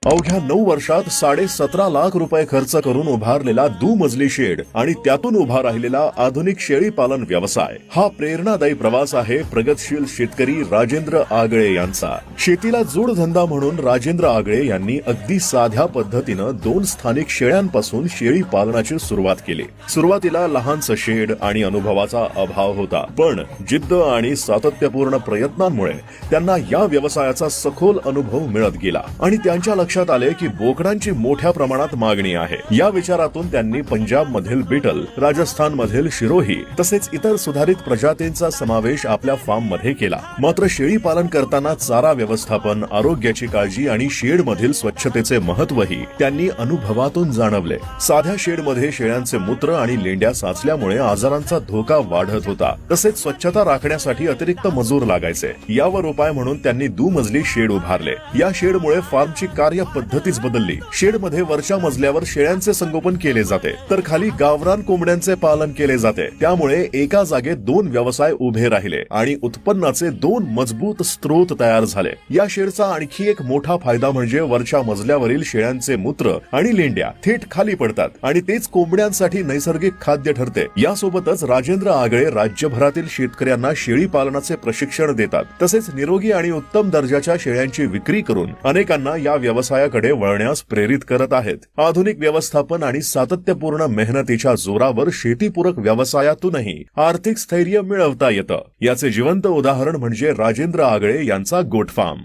अवघ्या 9 वर्षात 17.5 लाख रुपये खर्च करून उभारलेला दुमजली शेड आणि त्यातून उभा राहिलेला आधुनिक शेळी पालन व्यवसाय हा प्रेरणादायी प्रवास आहे प्रगतशील शेतकरी राजेंद्र आगळे यांचा। शेतीला जोडधंदा म्हणून राजेंद्र आगळे यांनी अगदी साध्या पद्धतीनं 2 स्थानिक शेळ्यांपासून शेळी पालनाची सुरुवात केली। सुरुवातीला लहानसं शेड आणि अनुभवाचा अभाव होता, पण जिद्द आणि सातत्यपूर्ण प्रयत्नांमुळे त्यांना या व्यवसायाचा सखोल अनुभव मिळत गेला आणि त्यांच्या लक्षात आले की बोकडांची मोठ्या प्रमाणात मागणी आहे। या विचारातून त्यांनी पंजाब मधील बीटल, राजस्थान मधील शिरोही तसेच इतर सुधारित प्रजातींचा समावेश आपल्या फार्म मध्ये केला। मात्र शेळी पालन करताना चारा व्यवस्थापन, आरोग्याची काळजी आणि शेड मधील स्वच्छतेचे महत्त्वही त्यांनी अनुभवातून जाणवले। साध्या शेड मध्ये शेळ्यांचे मूत्र आणि लेंड्या साचल्यामुळे आजारांचा धोका वाढत होता, तसेच स्वच्छता राखण्यासाठी अतिरिक्त मजूर लागायचे। यावर उपाय म्हणून त्यांनी दुमजली शेड उभारले। या शेडमुळे फार्मची कार्य पद्धतीच बदलली। शेड मध्ये वरच्या मजल्यावर शेळ्यांचे संगोपन केले जाते, तर खाली गावरान कोंबड्यांचे पालन केले जाते। त्यामुळे एका जागेत 2 व्यवसाय उभे राहिले आणि उत्पन्नाचे 2 मजबूत स्रोत तयार झाले। या शेडचा आणखी एक मोठा फायदा म्हणजे वरच्या मजल्यावरील शेळ्यांचे मूत्र आणि लेंड्या थेट खाली पडतात आणि तेच कोंबड्यांसाठी नैसर्गिक खाद्य ठरते। यासोबतच राजेंद्र आगळे राज्यभरातील शेतकऱ्यांना शेळी पालनाचे प्रशिक्षण देतात, तसेच निरोगी आणि उत्तम दर्जाच्या शेळ्यांची विक्री करून अनेकांना या व्यवसायाकडे वळण्यास प्रेरित करत आहेत। आधुनिक व्यवस्थापन आणि सातत्यपूर्ण मेहनतीच्या जोरावर शेतीपूरक व्यवसायातूनही आर्थिक स्थैर्य मिळवता येतं। याचे जिवंत उदाहरण म्हणजे राजेंद्र आगळे यांचा गोट फार्म।